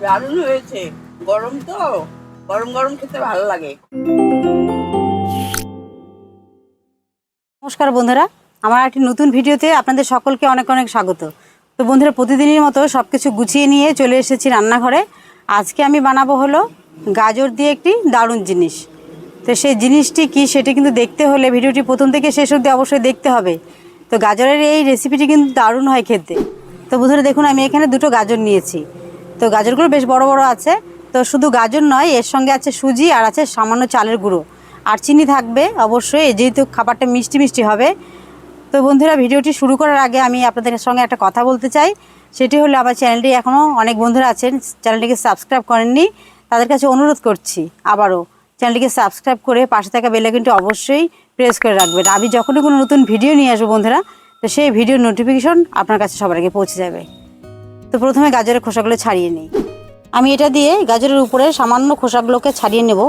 দারুণ হয়েছে। গরম তো, গরম গরম খেতে ভালো লাগে। নমস্কার বন্ধুরা, আমার একটি নতুন ভিডিওতে আপনাদের সকলকে অনেক অনেক স্বাগত। তো বন্ধুরা, প্রতিদিনের মতো সব কিছু গুছিয়ে নিয়ে চলে এসেছি রান্নাঘরে। আজকে আমি বানাবো হলো গাজর দিয়ে একটি দারুণ জিনিস। তো সেই জিনিসটি কি সেটি কিন্তু দেখতে হলে ভিডিওটি প্রথম থেকে শেষ অবধি অবশ্যই দেখতে হবে। তো গাজরের এই রেসিপিটি কিন্তু দারুণ হয় খেতে। তো বন্ধুরা দেখুন, আমি এখানে দুটো গাজর নিয়েছি। তো গাজরগুলো বেশ বড় বড় আছে। তো শুধু গাজর নয়, এর সঙ্গে আছে সুজি আর আছে সামান্য চালের গুঁড়ো আর চিনি থাকবে অবশ্যই, যেহেতু খাবারটা মিষ্টি মিষ্টি হবে। তো বন্ধুরা, ভিডিওটি শুরু করার আগে আমি আপনাদের সঙ্গে একটা কথা বলতে চাই। সেটি হলো, আমার চ্যানেলটি এখনও অনেক বন্ধুরা আছেন চ্যানেলটিকে সাবস্ক্রাইব করেননি, তাদের কাছে অনুরোধ করছি আবারও চ্যানেলটিকে সাবস্ক্রাইব করে পাশে থাকা বেল আইকনটি অবশ্যই প্রেস করে রাখবেন। আমি যখনই কোনো নতুন ভিডিও নিয়ে আসবো বন্ধুরা, তো সেই ভিডিওর নোটিফিকেশন আপনার কাছে সবার আগে পৌঁছে যাবে। তো প্রথমে গাজরের খোসাগুলো ছাড়িয়ে নিই। আমি এটা দিয়ে গাজরের উপরে সামান্য খোসাগুলোকে ছাড়িয়ে নেব,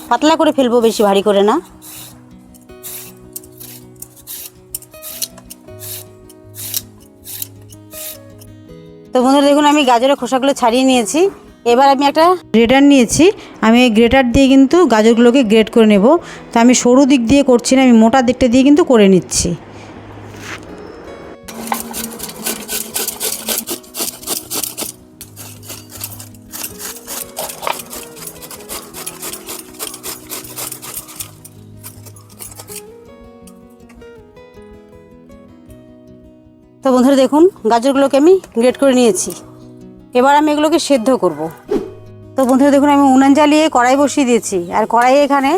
পাতলা করে ফেলবো, বেশি ভারী করে না। তো বন্ধুরা দেখুন, আমি গাজরের খোসাগুলো ছাড়িয়ে নিয়েছি। এবার আমি একটা গ্রেটার নিয়েছি। আমি এই গ্রেটার দিয়ে কিন্তু গাজরগুলোকে গ্রেট করে নেব। তো আমি সরু দিক দিয়ে করছি না, আমি মোটা দিকটা দিয়ে কিন্তু করে নিচ্ছি। তো বন্ধুরা দেখুন, গাজরগুলোকে আমি গ্রেট করে নিয়েছি। এবার আমি এগুলোকে সেদ্ধ করব। তো বন্ধুরা দেখুন, আমি উনান জ্বালিয়ে কড়াই বসিয়ে দিয়েছি। আর কড়াইয়ে এখানে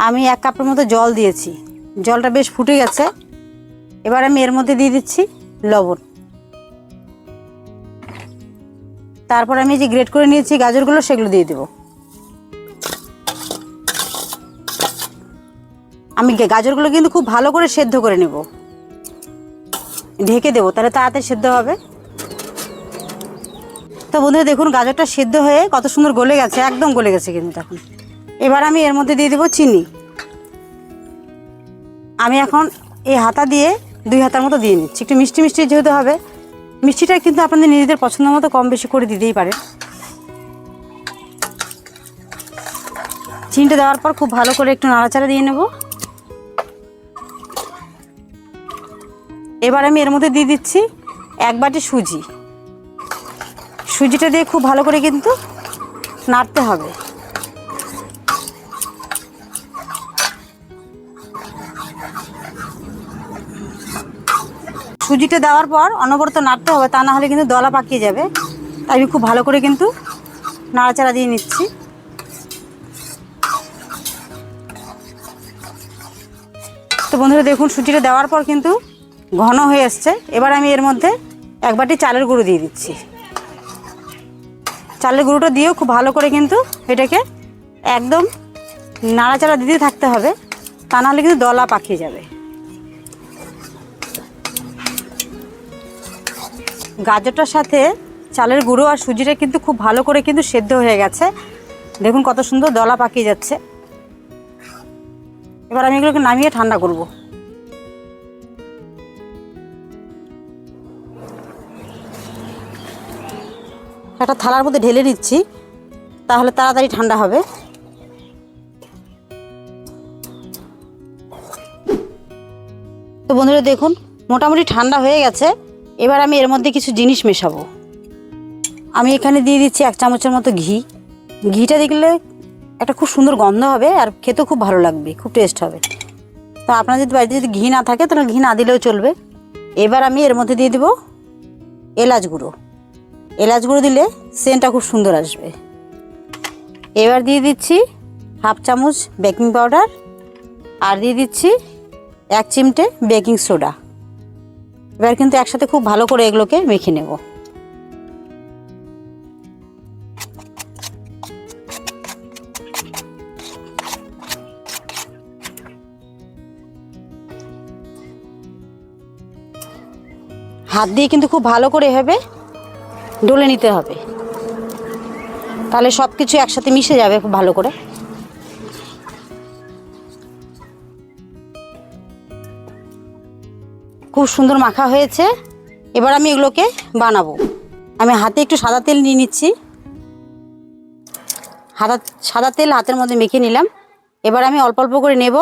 আমি 1 কাপের মতো জল দিয়েছি। জলটা বেশ ফুটে গেছে। এবার আমি এর মধ্যে দিয়ে দিচ্ছি লবণ। তারপর আমি যে গ্রেট করে নিয়েছি গাজরগুলো, সেগুলো দিয়ে দেব। আমি গাজরগুলো কিন্তু খুব ভালো করে সেদ্ধ করে নেব, ঢেকে দেবো, তাহলে তাড়াতাড়ি সেদ্ধ হবে। তো বন্ধুরা দেখুন, গাজরটা সেদ্ধ হয়ে কত সুন্দর গলে গেছে, একদম গলে গেছে কিন্তু এখন। এবার আমি এর মধ্যে দিয়ে দেবো চিনি। আমি এখন এই হাতা দিয়ে 2 হাতার মতো দিয়ে নিচ্ছি। একটু মিষ্টি মিষ্টি যেহেতু হবে, মিষ্টিটা কিন্তু আপনাদের নিজেদের পছন্দ মতো কম বেশি করে দিতেই পারেন। চিনিটা দেওয়ার পর খুব ভালো করে একটু নাড়াচাড়া দিয়ে নেব। এবার আমি এর মধ্যে দিয়ে দিচ্ছি 1 বাটি সুজি। সুজিটা দিয়ে খুব ভালো করে কিন্তু নাড়তে হবে। সুজিটা দেওয়ার পর অনবরত নাড়তে হবে, তা না হলে কিন্তু দলা পাকিয়ে যাবে। তাই আমি খুব ভালো করে কিন্তু নাড়াচাড়া দিয়ে নিচ্ছি। তো বন্ধুরা দেখুন, সুজিটা দেওয়ার পর কিন্তু ঘন হয়ে আসছে। এবার আমি এর মধ্যে 1 বাটি চালের গুঁড়ো দিয়ে দিচ্ছি। চালের গুঁড়োটা দিয়েও খুব ভালো করে কিন্তু এটাকে একদম নাড়াচাড়া দিতে থাকতে হবে, তা নাহলে কিন্তু দলা পাকিয়ে যাবে। গাজরটার সাথে চালের গুঁড়ো আর সুজিটা কিন্তু খুব ভালো করে কিন্তু সেদ্ধ হয়ে গেছে। দেখুন কত সুন্দর দলা পাকিয়ে যাচ্ছে। এবার আমি এগুলোকে নামিয়ে ঠান্ডা করব। একটা থালার মধ্যে ঢেলে নিচ্ছি, তাহলে তাড়াতাড়ি ঠান্ডা হবে। তো বন্ধুরা দেখুন, মোটামুটি ঠান্ডা হয়ে গেছে। এবার আমি এর মধ্যে কিছু জিনিস মেশাবো। আমি এখানে দিয়ে দিচ্ছি 1 চামচের মতো ঘি। ঘিটা দিলে একটা খুব সুন্দর গন্ধ হবে আর খেতেও খুব ভালো লাগবে, খুব টেস্ট হবে। তো আপনার যদি বাড়িতে যদি ঘি না থাকে তাহলে ঘি না দিলেও চলবে। এবার আমি এর মধ্যে দিয়ে দেবো এলাচ গুঁড়ো। এলাচ গুঁড়ো দিলে সেন্টটা খুব সুন্দর আসবে। এবার দিয়ে দিচ্ছি 1/2 চামচ বেকিং পাউডার আর দিয়ে দিচ্ছি 1 চিমটে বেকিং সোডা। এবার কিন্তু একসাথে খুব ভালো করে এগুলোকে মেখে নেব। হাত দিয়ে কিন্তু খুব ভালো করে এভাবে ডলে নিতে হবে, তাহলে সব কিছু একসাথে মিশে যাবে খুব ভালো করে। খুব সুন্দর মাখা হয়েছে। এবার আমি এগুলোকে বানাবো। আমি হাতে একটু সাদা তেল নিয়ে নিচ্ছি সাদা তেল হাতের মধ্যে মেখে নিলাম। এবার আমি অল্প অল্প করে নেব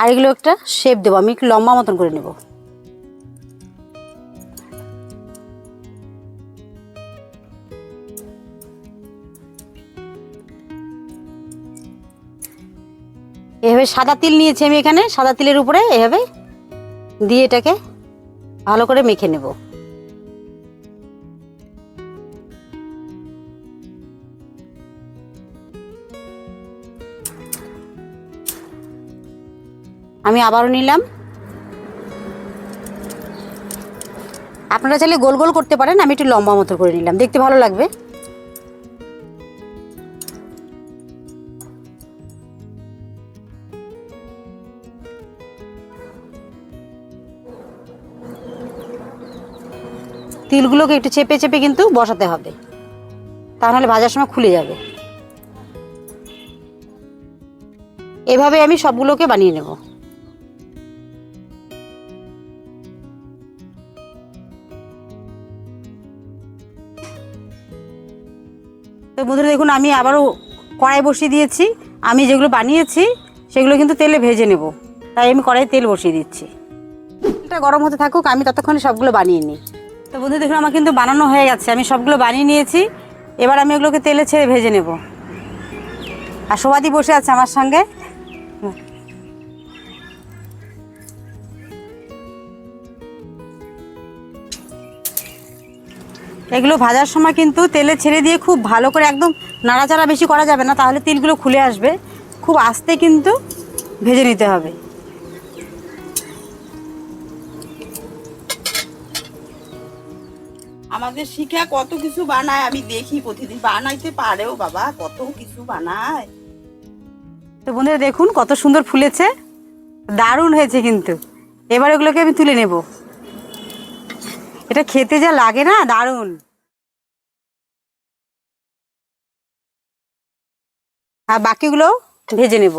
আর এগুলো একটা শেপ দেবো। আমি একটু লম্বা মতন করে নেব। এভাবে সাদা তিল নিয়েছি আমি এখানে। সাদা তিলের উপরে এভাবে দিয়ে এটাকে ভালো করে মেখে নেব। আমি আবারও নিলাম। আপনারা চাইলে গোল গোল করতে পারেন, আমি একটু লম্বা মতো করে নিলাম, দেখতে ভালো লাগবে। তিলগুলোকে একটু চেপে চেপে কিন্তু বসাতে হবে, তাহলে ভাজার সময় খুলে যাবে। এভাবে আমি সবগুলোকে বানিয়ে নেব। তো বন্ধুরা দেখুন, আমি আবারও কড়াই বসিয়ে দিয়েছি। আমি যেগুলো বানিয়েছি সেগুলো কিন্তু তেলে ভেজে নেব, তাই আমি কড়াই তেল বসিয়ে দিচ্ছি। এটা গরম হতে থাকুক, আমি ততক্ষণে সবগুলো বানিয়ে নিই। তো বন্ধু দেখুন, আমার কিন্তু বানানো হয়ে গেছে। আমি সবগুলো বানিয়ে নিয়েছি। এবার আমি এগুলোকে তেলে ছেড়ে ভেজে নেব। আর সবাদি বসে আছে আমার সঙ্গে। এগুলো ভাজার সময় কিন্তু তেলে ছেড়ে দিয়ে খুব ভালো করে, একদম নাড়াচাড়া বেশি করা যাবে না, তাহলে তিলগুলো খুলে আসবে। খুব আস্তে কিন্তু ভেজে নিতে হবে। আমাদের শিখা কত কিছু বানায়, আমি দেখি প্রতিদিন। বানাইতে পারেও বাবা, কত কিছু বানায়। তো বন্ধুরা দেখুন কত সুন্দর ফুলেছে, দারুণ হয়েছে কিন্তু। এবার এগুলোকে আমি তুলে নেব। এটা খেতে যা লাগে না, দারুণ। আর বাকিগুলো ভেজে নেব।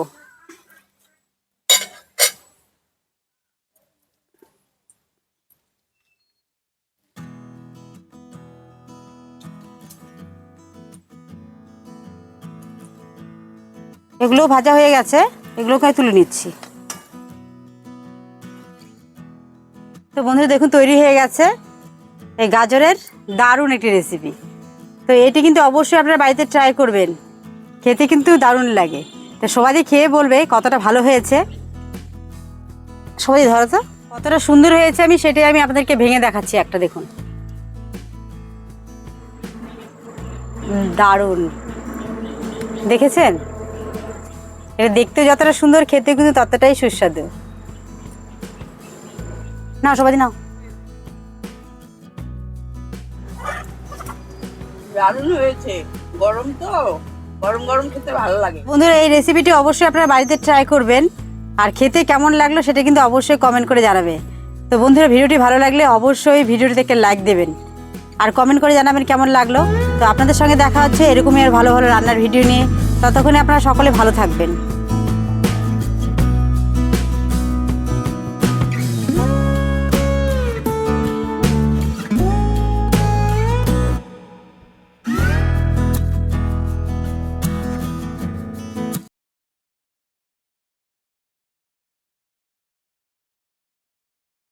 এগুলো ভাজা হয়ে গেছে, এগুলোকে আমি তুলে নিচ্ছি। তো বন্ধুরা দেখুন তৈরি হয়ে গেছে এই গাজরের দারুণ একটি রেসিপি। তো এটি কিন্তু অবশ্যই আপনারা বাড়িতে ট্রাই করবেন, খেতে কিন্তু দারুণ লাগে। তো সবাই খেয়ে বলবে কতটা ভালো হয়েছে। সবাই ধরো তো কতটা সুন্দর হয়েছে, আমি সেটাই আপনাদেরকে ভেঙে দেখাচ্ছি একটা। দেখুন দারুণ, দেখেছেন? এটা দেখতে যতটা সুন্দর, খেতে কিন্তু ততটাই সুস্বাদু। না সবাই নাও। দারুণ হয়েছে, গরম তো, গরম গরম খেতে ভালো লাগে। বন্ধুরা এই রেসিপিটি অবশ্যই আপনারা বাড়িতে ট্রাই করবেন, আর খেতে কেমন লাগলো সেটা কিন্তু অবশ্যই কমেন্ট করে জানাবে। তো বন্ধুরা ভিডিওটি ভালো লাগলে অবশ্যই ভিডিওটিতে একটা লাইক দেবেন আর কমেন্ট করে জানাবেন কেমন লাগলো। তো আপনাদের সঙ্গে দেখা হচ্ছে এরকমই আর ভালো ভালো রান্নার ভিডিও নিয়ে। ততক্ষণে আপনারা সকলে ভালো থাকবেন।